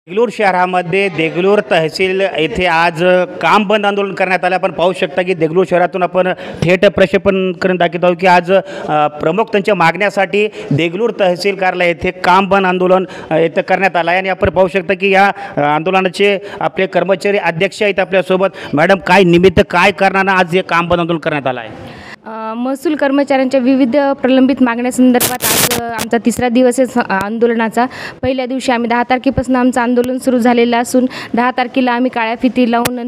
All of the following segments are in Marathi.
देगलूर शहरामध्ये देगलूर तहसील येथे आज काम बंद आंदोलन करण्यात आले। आपण पाहू शकता की देगलूर शहरातून आपण थेट प्रक्षेपण करून दाखवत आहोत की आज प्रमुख त्यांच्या मागण्यासाठी देगलूर तहसील कार्यालय येथे काम बंद आंदोलन येथे करण्यात आलं आहे। आणि आपण पाहू शकता की या आंदोलनाचे आपले कर्मचारी अध्यक्ष आहेत आपल्यासोबत। मॅडम, काय निमित्त काय कारणाने आज हे काम बंद आंदोलन करण्यात आलं आहे? महसूल कर्मचाऱ्यांच्या विविध प्रलंबित मागण्यासंदर्भात आज आमचा तिसरा दिवस आहे आंदोलनाचा। पहिल्या दिवशी आम्ही 10 तारखेपासून आमचं आंदोलन सुरू झालेलं असून 10 तारखेला आम्ही काळ्या फिती लावून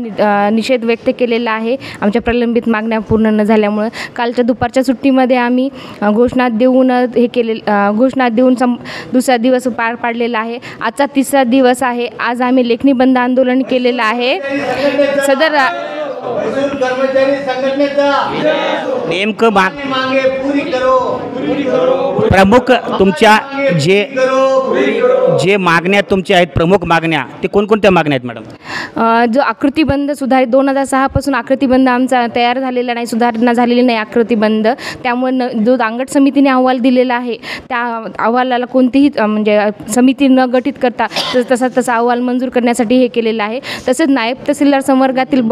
निषेध व्यक्त केलेला आहे आमच्या प्रलंबित मागण्या पूर्ण न झाल्यामुळे। कालच्या दुपारच्या सुट्टीमध्ये आम्ही घोषणा देऊन दुसरा दिवस पार पाडलेला आहे। आजचा तिसरा दिवस आहे। आज आम्ही लेखणी बंद आंदोलन केलेलं आहे। सदर कर्मचारी संघटनेचा नेमकं मागे पूरी करो प्रमुख तुमच्या जे मागण्या तुमच्या आहेत, प्रमुख मागण्या ते कोणकोणत्या मागण्या आहेत मॅडम? जो आकृतीबंध सुधारित 2006 पासून आकृतीबंध आमचा तयार झालेला नाही, सुधारणा झालेली नाही आकृतीबंध। त्यामुळे जो दांगट समितीने अहवाल दिलेला आहे त्या अहवालाला कोणतीही म्हणजे समिती न गठीत करता तसा अहवाल मंजूर करण्यासाठी हे केलेलं आहे। तसेच नायब तहसीलदार संवर्गातील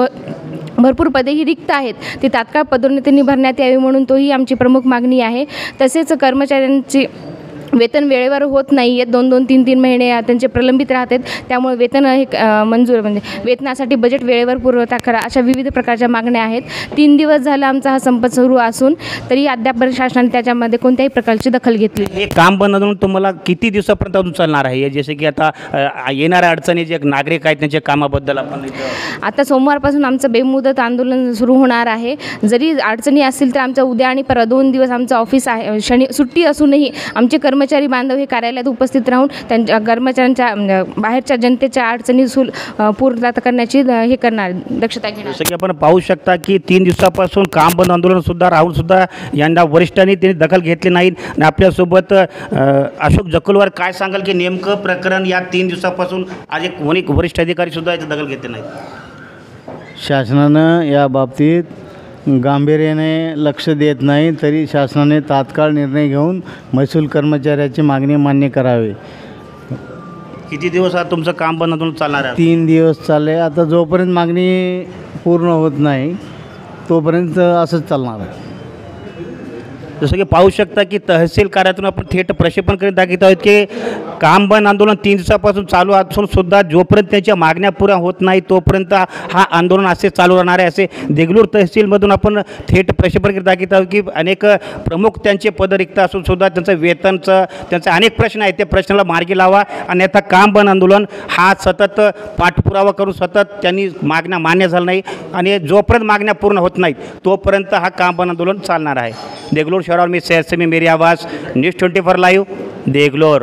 भरपूर पदेही रिक्त आहेत, ती तात्काळ पदोन्नतीने भरण्यात यावी म्हणून तोही आमची प्रमुख मागणी आहे। तसेच कर्मचाऱ्यांची वेतन वेळेवर होत नाही आहे, 2-2, 3-3 महिने त्यांचे प्रलंबित राहतात। त्यामुळे वेतन हे मंजूर म्हणजे वेतनासाठी बजेट वेळेवर पुरवठा करा, अशा विविध प्रकारच्या मागण्या आहेत। 3 दिवस झाला आमचा हा संप सुरू असून तरी अद्याप शासनाने त्याच्यामध्ये कोणत्याही प्रकारची दखल घेतली। हे काम बंद आंदोलन तुम्हाला किती दिवसापर्यंत अजून चालणार आहे? जसे की आता येणाऱ्या अडचणी जे नागरिक आहेत त्यांच्या कामाबद्दल आपण आता सोमवारपासून आमचं बेमुदत आंदोलन सुरू होणार आहे। जरी अडचणी असतील तर आमचं उद्या आणि परवा 2 दिवस आमचं ऑफिस आहे, सुट्टी असूनही आमचे कर्मचारी बांधव हे कार्यालयात उपस्थित राहून त्यांच्या कर्मचाऱ्यांच्या बाहेरच्या जनतेच्या अडचणी पूर्तता करण्याची हे करणार दक्षता घेणार। जसं की आपण पाहू शकता की 3 दिवसापासून काम बंद आंदोलन सुद्धा राहून सुद्धा यंदा वरिष्ठांनी त्यांनी दखल घेतली नाही। आणि आपल्यासोबत अशोक जकुलवार, काय सांगाल की नेमकं प्रकरण या 3 दिवसापासून आज एक वरिष्ठ अधिकारी सुद्धा याची दखल घेतली नाही? शासनानं या बाबतीत गांभीर्याने लक्ष देत नाही, तरी शासनाने तात्काळ निर्णय घेऊन महसूल कर्मचाऱ्याची मागणी मान्य करावी। किती दिवस आज तुमचं काम बंद आंदोलन चालणार आहे? 3 दिवस चालले। आता जोपर्यंत मागणी पूर्ण होत नाही तोपर्यंत असंच चालणार आहे। जसं की पाहू शकता की तहसील कार्यातून आपण थेट प्रक्षेपण करीत दाखवत आहोत की काम बंद आंदोलन 3 दिवसापासून चालू असून सुद्धा जोपर्यंत त्यांच्या मागण्या पुऱ्या होत नाही तोपर्यंत हा आंदोलन असे चालू राहणार आहे, असे देगलूर तहसीलमधून आपण थेट प्रक्षेपण करीत दाखवत आहोत की अनेक प्रमुख त्यांचे पद रिक्त असून सुद्धा त्यांचं वेतनचं त्यांचे अनेक प्रश्न आहेत, त्या प्रश्नाला मार्गी लावा। आणि आता काम बंद आंदोलन हा सतत पाठपुरावा करून सतत त्यांनी मागण्या मान्य झाल्या नाही आणि जोपर्यंत मागण्या पूर्ण होत नाहीत तोपर्यंत हा काम बंद आंदोलन चालणार आहे। देगलूर शहरावर मी सैयद समी, मेरी आवाज़, न्यूज़ 24 लाइव, देगलूर।